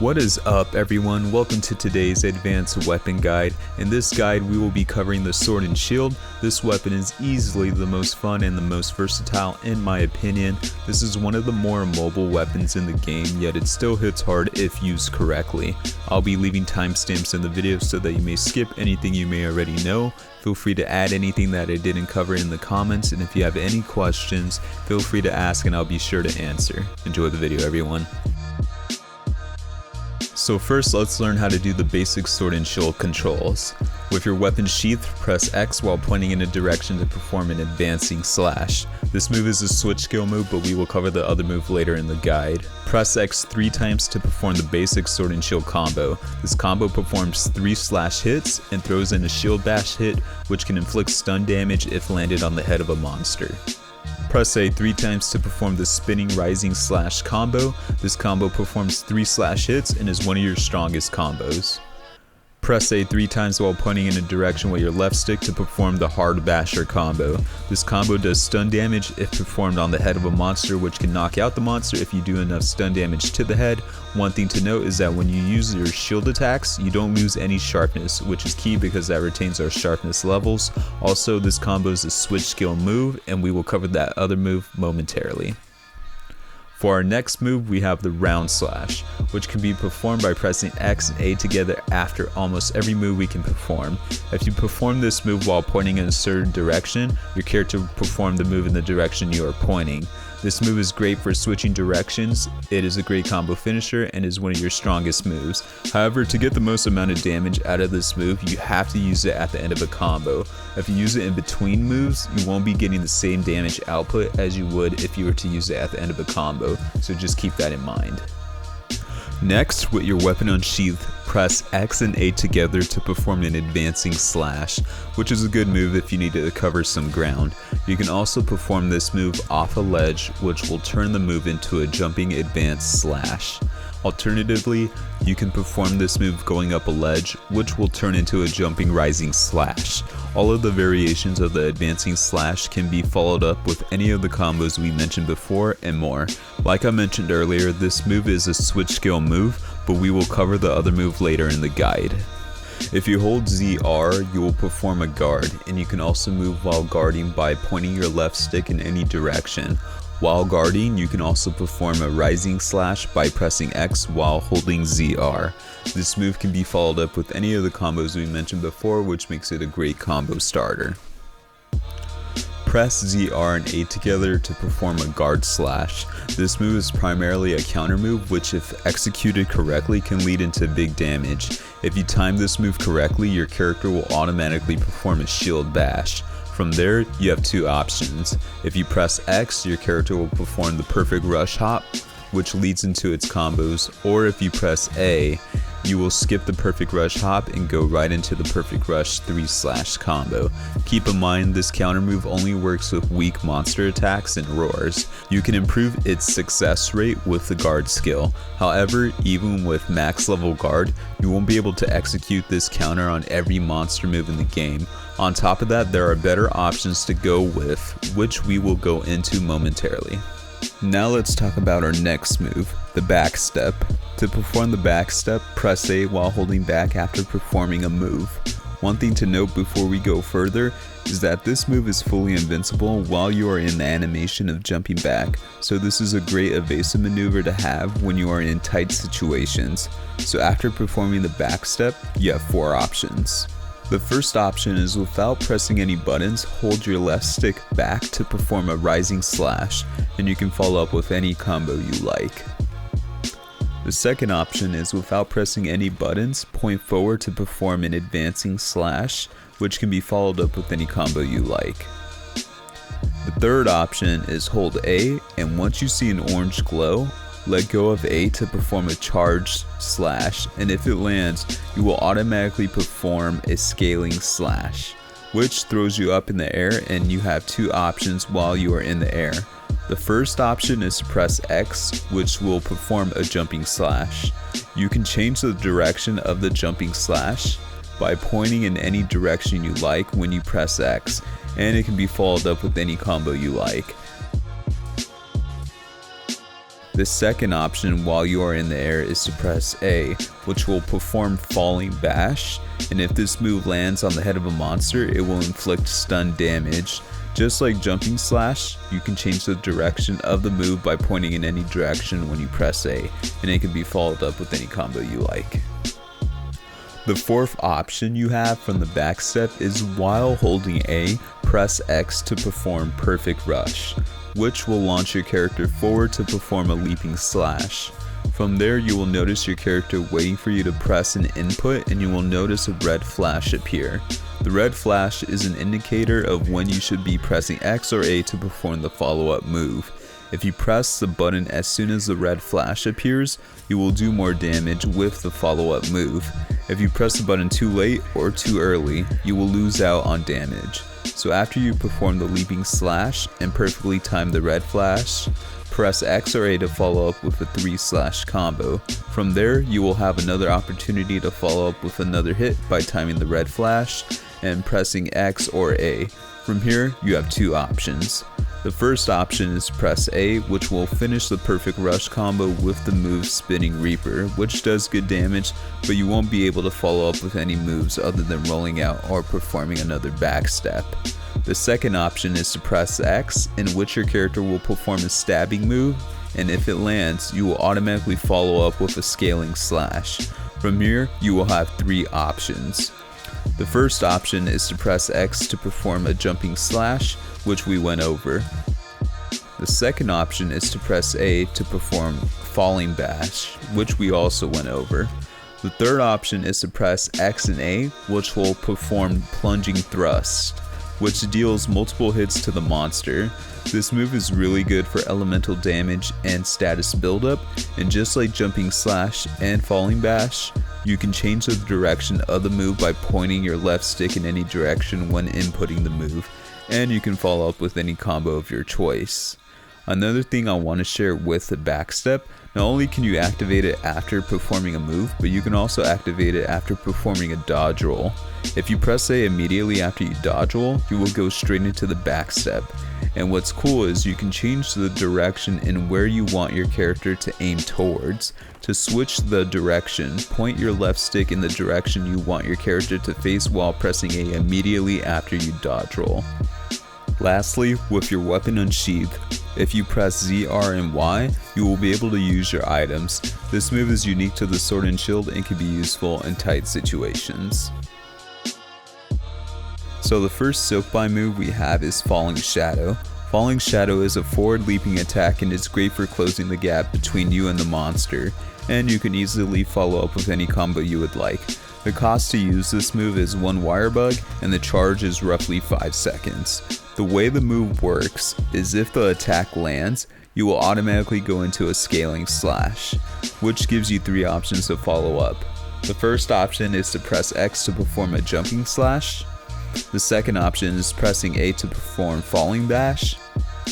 What is up everyone, welcome to today's advanced weapon guide. In this guide we will be covering the sword and shield. This weapon is easily the most fun and the most versatile in my opinion. This is one of the more mobile weapons in the game, yet it still hits hard if used correctly. I'll be leaving timestamps in the video so that you may skip anything you may already know. Feel free to add anything that I didn't cover in the comments, and if you have any questions, feel free to ask and I'll be sure to answer. Enjoy the video everyone. So first let's learn how to do the basic sword and shield controls. With your weapon sheath, press X while pointing in a direction to perform an advancing slash. This move is a switch skill move, but we will cover the other move later in the guide. Press X 3 times to perform the basic sword and shield combo. This combo performs 3 slash hits and throws in a shield bash hit, which can inflict stun damage if landed on the head of a monster. Press A 3 times to perform the spinning rising slash combo. This combo performs 3 slash hits and is one of your strongest combos. Press A 3 times while pointing in a direction with your left stick to perform the hard basher combo. This combo does stun damage if performed on the head of a monster, which can knock out the monster if you do enough stun damage to the head. One thing to note is that when you use your shield attacks, you don't lose any sharpness, which is key because that retains our sharpness levels. Also, this combo is a switch skill move, and we will cover that other move momentarily. For our next move, we have the round slash, which can be performed by pressing X and A together after almost every move we can perform. If you perform this move while pointing in a certain direction, your character will perform the move in the direction you are pointing. This move is great for switching directions. It is a great combo finisher and is one of your strongest moves. However, to get the most amount of damage out of this move, you have to use it at the end of a combo. If you use it in between moves, you won't be getting the same damage output as you would if you were to use it at the end of a combo, so just keep that in mind. Next, with your weapon unsheathed, press X and A together to perform an advancing slash, which is a good move if you need to cover some ground. You can also perform this move off a ledge, which will turn the move into a jumping advanced slash. Alternatively, you can perform this move going up a ledge, which will turn into a jumping rising slash. All of the variations of the advancing slash can be followed up with any of the combos we mentioned before and more. Like I mentioned earlier, this move is a switch skill move, but we will cover the other move later in the guide. If you hold ZR, you will perform a guard, and you can also move while guarding by pointing your left stick in any direction. While guarding, you can also perform a rising slash by pressing X while holding ZR. This move can be followed up with any of the combos we mentioned before, which makes it a great combo starter. Press ZR and A together to perform a guard slash. This move is primarily a counter move, which if executed correctly can lead into big damage. If you time this move correctly, your character will automatically perform a shield bash. From there, you have 2 options. If you press X, your character will perform the perfect rush hop, which leads into its combos, or if you press A, you will skip the perfect rush hop and go right into the perfect rush 3 slash combo. Keep in mind, this counter move only works with weak monster attacks and roars. You can improve its success rate with the guard skill. However, even with max level guard, you won't be able to execute this counter on every monster move in the game. On top of that, there are better options to go with, which we will go into momentarily. Now let's talk about our next move, the back step. To perform the back step, press A while holding back after performing a move. One thing to note before we go further is that this move is fully invincible while you are in the animation of jumping back, so this is a great evasive maneuver to have when you are in tight situations. So after performing the back step, you have 4 options. The first option is without pressing any buttons, hold your left stick back to perform a rising slash, and you can follow up with any combo you like. The second option is without pressing any buttons, point forward to perform an advancing slash, which can be followed up with any combo you like. The third option is hold A, and once you see an orange glow, let go of A to perform a charged slash, and if it lands, you will automatically perform a scaling slash, which throws you up in the air, and you have 2 options while you are in the air. The first option is to press X, which will perform a jumping slash. You can change the direction of the jumping slash by pointing in any direction you like when you press X, and it can be followed up with any combo you like. The second option while you are in the air is to press A, which will perform falling bash, and if this move lands on the head of a monster, it will inflict stun damage. Just like jumping slash, you can change the direction of the move by pointing in any direction when you press A, and it can be followed up with any combo you like. The fourth option you have from the back step is while holding A, press X to perform perfect rush, which will launch your character forward to perform a leaping slash. From there, you will notice your character waiting for you to press an input, and you will notice a red flash appear. The red flash is an indicator of when you should be pressing X or A to perform the follow-up move. If you press the button as soon as the red flash appears, you will do more damage with the follow-up move. If you press the button too late or too early, you will lose out on damage. So after you perform the leaping slash and perfectly time the red flash, press X or A to follow up with a 3-slash combo. From there, you will have another opportunity to follow up with another hit by timing the red flash and pressing X or A. From here, you have two options. The first option is press A, which will finish the perfect rush combo with the move Spinning Reaper, which does good damage, but you won't be able to follow up with any moves other than rolling out or performing another back step. The second option is to press X, in which your character will perform a stabbing move, and if it lands, you will automatically follow up with a scaling slash. From here, you will have three options. The first option is to press X to perform a jumping slash, which we went over. The second option is to press A to perform falling bash, which we also went over. The third option is to press X and A, which will perform plunging thrust, which deals multiple hits to the monster. This move is really good for elemental damage and status buildup, and just like jumping slash and falling bash, you can change the direction of the move by pointing your left stick in any direction when inputting the move, and you can follow up with any combo of your choice. Another thing I want to share with the backstep, not only can you activate it after performing a move, but you can also activate it after performing a dodge roll. If you press A immediately after you dodge roll, you will go straight into the backstep. And what's cool is you can change the direction and where you want your character to aim towards. To switch the direction, point your left stick in the direction you want your character to face while pressing A immediately after you dodge roll. Lastly, with your weapon unsheathed, if you press Z, R, and Y, you will be able to use your items. This move is unique to the Sword and Shield and can be useful in tight situations. So the first SILKBIND move we have is Falling Shadow. Falling Shadow is a forward leaping attack and it's great for closing the gap between you and the monster, and you can easily follow up with any combo you would like. The cost to use this move is 1 wire bug and the charge is roughly 5 seconds. The way the move works is if the attack lands, you will automatically go into a scaling slash, which gives you 3 options to follow up. The first option is to press X to perform a jumping slash. The second option is pressing A to perform falling bash.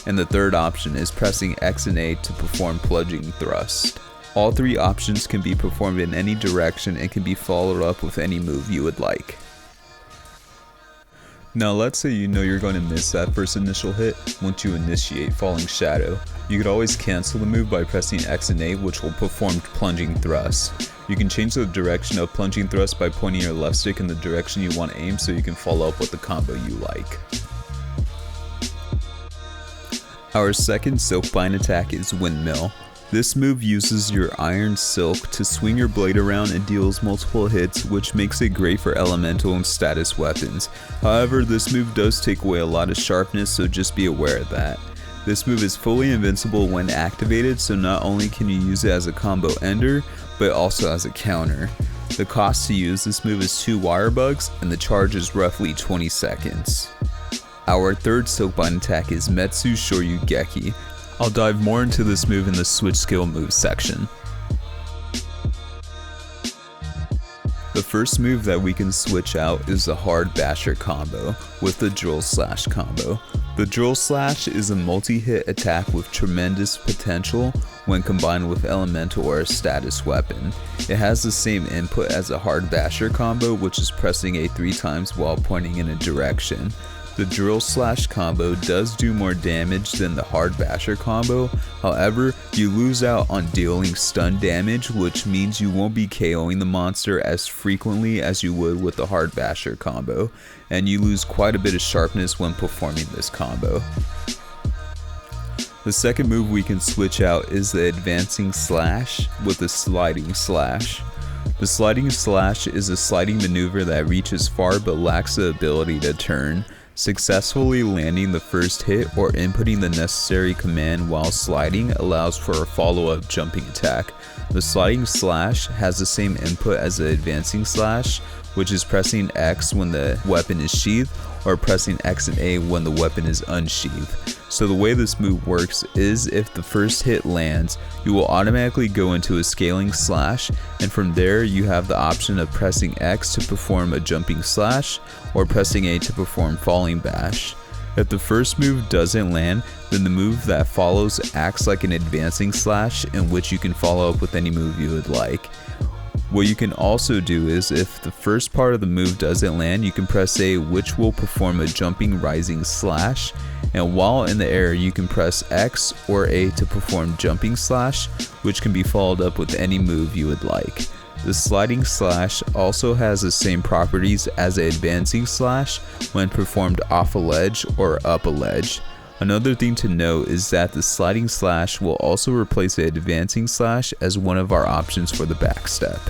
And the third option is pressing X and A to perform plunging thrust. All 3 options can be performed in any direction and can be followed up with any move you would like. Now let's say you know you're going to miss that first initial hit once you initiate Falling Shadow. You could always cancel the move by pressing X and A, which will perform plunging thrust. You can change the direction of plunging thrust by pointing your left stick in the direction you want to aim so you can follow up with the combo you like. Our second SILKBIND attack is Windmill. This move uses your iron silk to swing your blade around and deals multiple hits, which makes it great for elemental and status weapons. However, this move does take away a lot of sharpness, so just be aware of that. This move is fully invincible when activated, so not only can you use it as a combo ender, but also as a counter. The cost to use this move is 2 wire bugs, and the charge is roughly 20 seconds. Our third SILKBIND attack is Metsu Shoryu Geki. I'll dive more into this move in the switch skill moves section. The first move that we can switch out is the hard basher combo with the drill slash combo. The drill slash is a multi-hit attack with tremendous potential when combined with elemental or a status weapon. It has the same input as a hard basher combo, which is pressing A 3 times while pointing in a direction. The drill slash combo does do more damage than the hard basher combo, however, you lose out on dealing stun damage, which means you won't be KOing the monster as frequently as you would with the hard basher combo, and you lose quite a bit of sharpness when performing this combo. The second move we can switch out is the advancing slash with the sliding slash. The sliding slash is a sliding maneuver that reaches far but lacks the ability to turn. Successfully landing the first hit or inputting the necessary command while sliding allows for a follow-up jumping attack. The sliding slash has the same input as the advancing slash, which is pressing X when the weapon is sheathed or pressing X and A when the weapon is unsheathed. So the way this move works is if the first hit lands, you will automatically go into a scaling slash, and from there you have the option of pressing X to perform a jumping slash or pressing A to perform falling bash. If the first move doesn't land, then the move that follows acts like an advancing slash, in which you can follow up with any move you would like. What you can also do is, if the first part of the move doesn't land, you can press A, which will perform a jumping rising slash, and while in the air you can press X or A to perform jumping slash, which can be followed up with any move you would like. The sliding slash also has the same properties as the advancing slash when performed off a ledge or up a ledge. Another thing to note is that the sliding slash will also replace the advancing slash as one of our options for the backstep.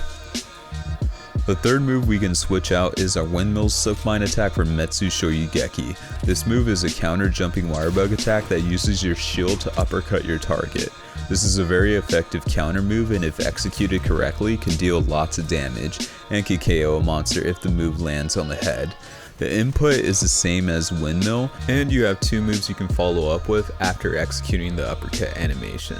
The third move we can switch out is our windmill SILKBIND attack from Metsu Shoryugeki. This move is a counter jumping wirebug attack that uses your shield to uppercut your target. This is a very effective counter move, and if executed correctly can deal lots of damage and can KO a monster if the move lands on the head. The input is the same as windmill, and you have two moves you can follow up with after executing the uppercut animation.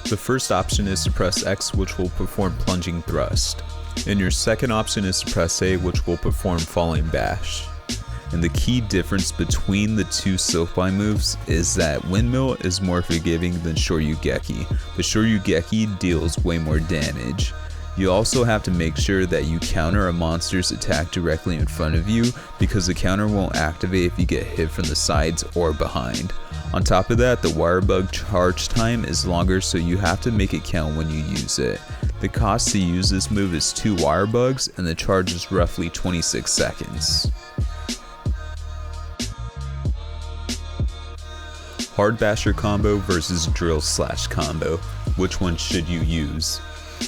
The first option is to press X, which will perform plunging thrust. And your second option is to press A, which will perform falling bash. And the key difference between the two SILKBIND moves is that windmill is more forgiving than Shoryugeki, but Shoryugeki deals way more damage. You also have to make sure that you counter a monster's attack directly in front of you, because the counter won't activate if you get hit from the sides or behind. On top of that, the wirebug charge time is longer, so you have to make it count when you use it. The cost to use this move is 2 wirebugs, and the charge is roughly 26 seconds. Hard basher combo versus drill slash combo. Which one should you use?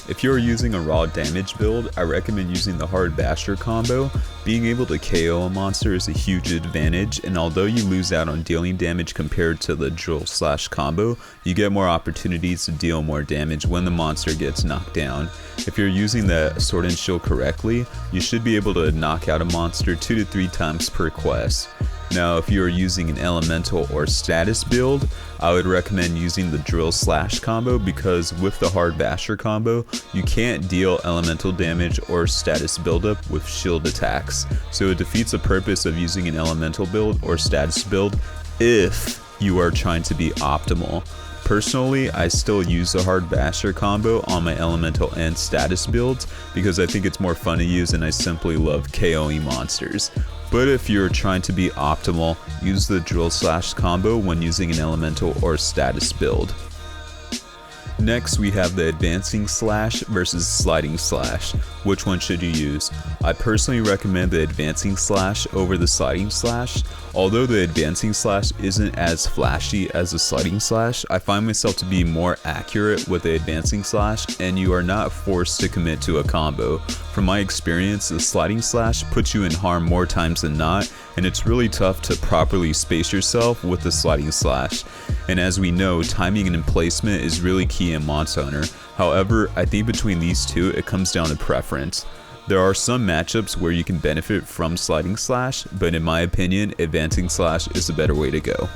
If you're using a raw damage build, I recommend using the hard basher combo. Being able to KO a monster is a huge advantage, and although you lose out on dealing damage compared to the drill slash combo, you get more opportunities to deal more damage when the monster gets knocked down. If you're using the sword and shield correctly, you should be able to knock out a monster 2 to 3 times per quest. Now, if you are using an elemental or status build, I would recommend using the drill slash combo, because with the hard basher combo, you can't deal elemental damage or status buildup with shield attacks, so it defeats the purpose of using an elemental build or status build if you are trying to be optimal. Personally, I still use the hard basher combo on my elemental and status builds because I think it's more fun to use and I simply love KOing monsters. But if you're trying to be optimal, use the drill slash combo when using an elemental or status build. Next, we have the advancing slash versus sliding slash. Which one should you use? I personally recommend the advancing slash over the sliding slash. Although the advancing slash isn't as flashy as the sliding slash, I find myself to be more accurate with the advancing slash, and you are not forced to commit to a combo. From my experience, the sliding slash puts you in harm more times than not, and it's really tough to properly space yourself with the sliding slash. And as we know, timing and placement is really key in Monster Hunter. However, I think between these two, it comes down to preference. There are some matchups where you can benefit from sliding slash, but in my opinion, advancing slash is the better way to go.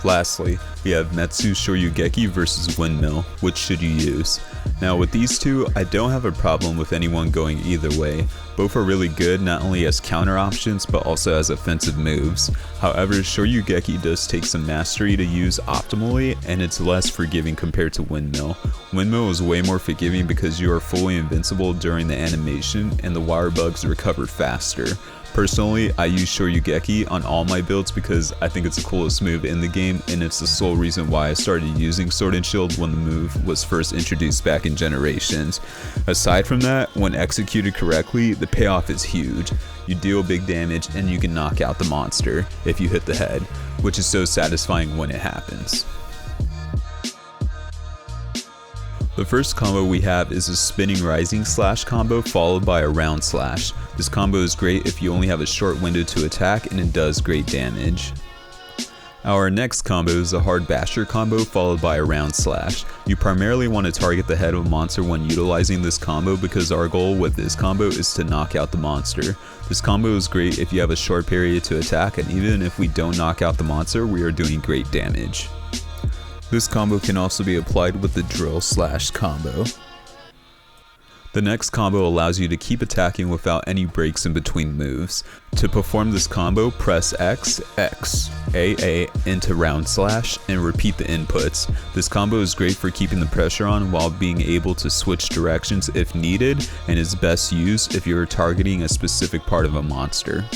Lastly, we have Metsu Shoryugeki versus windmill. Which should you use? Now with these two, I don't have a problem with anyone going either way. Both are really good not only as counter options but also as offensive moves. However, Shoryugeki does take some mastery to use optimally, and it's less forgiving compared to Windmill. Windmill is way more forgiving because you are fully invincible during the animation and the wire bugs recover faster. Personally, I use Shoryugeki on all my builds because I think it's the coolest move in the game, and it's the sole reason why I started using Sword and Shield when the move was first introduced back in Generations. Aside from that, when executed correctly, the payoff is huge. You deal big damage and you can knock out the monster if you hit the head, which is so satisfying when it happens. The first combo we have is a spinning rising slash combo followed by a round slash. This combo is great if you only have a short window to attack, and it does great damage. Our next combo is a hard basher combo followed by a round slash. You primarily want to target the head of a monster when utilizing this combo because our goal with this combo is to knock out the monster. This combo is great if you have a short period to attack, and even if we don't knock out the monster, we are doing great damage. This combo can also be applied with the drill slash combo. The next combo allows you to keep attacking without any breaks in between moves. To perform this combo, press X, X, AA into round slash, and repeat the inputs. This combo is great for keeping the pressure on while being able to switch directions if needed, and is best used if you are targeting a specific part of a monster.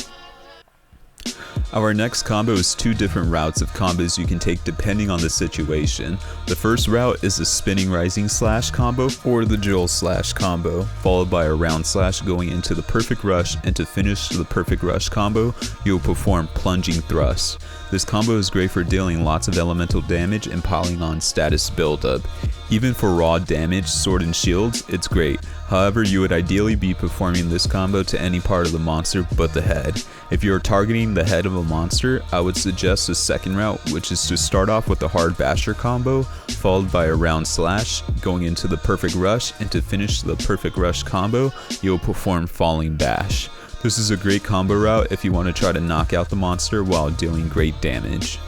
Our next combo is two different routes of combos you can take depending on the situation. The first route is the spinning rising slash combo or the drill slash combo, followed by a round slash going into the perfect rush, and to finish the perfect rush combo, you'll perform plunging thrust. This combo is great for dealing lots of elemental damage and piling on status buildup. Even for raw damage, sword and shields, it's great. However, you would ideally be performing this combo to any part of the monster but the head. If you are targeting the head of a monster, I would suggest the second route, which is to start off with the hard basher combo, followed by a round slash, going into the perfect rush, and to finish the perfect rush combo, you'll perform falling bash. This is a great combo route if you want to try to knock out the monster while dealing great damage.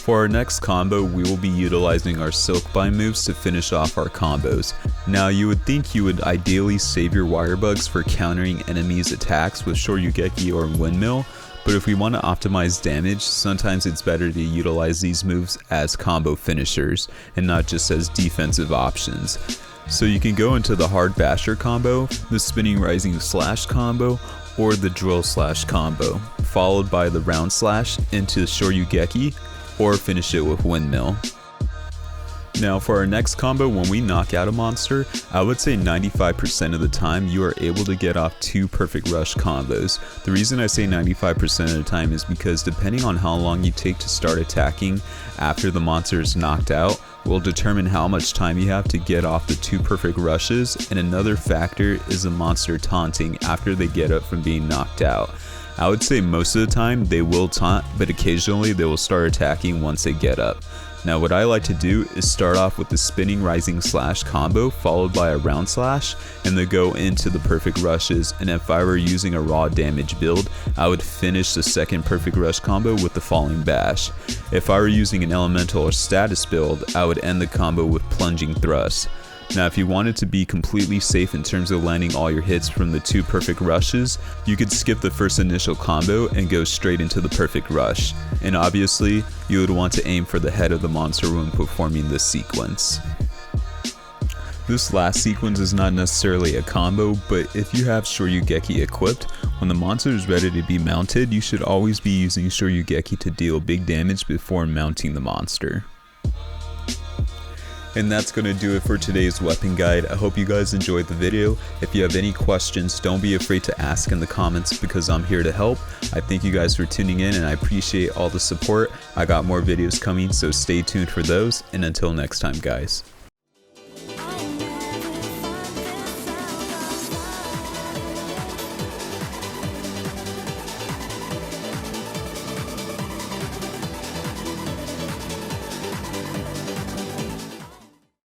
For our next combo, we will be utilizing our SILKBIND moves to finish off our combos. Now you would think you would ideally save your wire bugs for countering enemies' attacks with Shoryugeki or Windmill, but if we want to optimize damage, sometimes it's better to utilize these moves as combo finishers and not just as defensive options. So you can go into the hard basher combo, the spinning rising slash combo, or the drill slash combo, followed by the round slash into Shoryugeki, or finish it with Windmill. Now for our next combo, when we knock out a monster, I would say 95% of the time you are able to get off two perfect rush combos. The reason I say 95% of the time is because depending on how long you take to start attacking after the monster is knocked out, will determine how much time you have to get off the two perfect rushes, and another factor is the monster taunting after they get up from being knocked out. I would say most of the time they will taunt, but occasionally they will start attacking once they get up. Now what I like to do is start off with the spinning rising slash combo followed by a round slash, and then go into the perfect rushes, and if I were using a raw damage build, I would finish the second perfect rush combo with the falling bash. If I were using an elemental or status build, I would end the combo with plunging thrust. Now if you wanted to be completely safe in terms of landing all your hits from the two perfect rushes, you could skip the first initial combo and go straight into the perfect rush. And obviously, you would want to aim for the head of the monster when performing this sequence. This last sequence is not necessarily a combo, but if you have Shoryugeki equipped, when the monster is ready to be mounted, you should always be using Shoryugeki to deal big damage before mounting the monster. And that's going to do it for today's weapon guide. I hope you guys enjoyed the video. If you have any questions, don't be afraid to ask in the comments because I'm here to help. I thank you guys for tuning in and I appreciate all the support. I got more videos coming, so stay tuned for those, and until next time guys.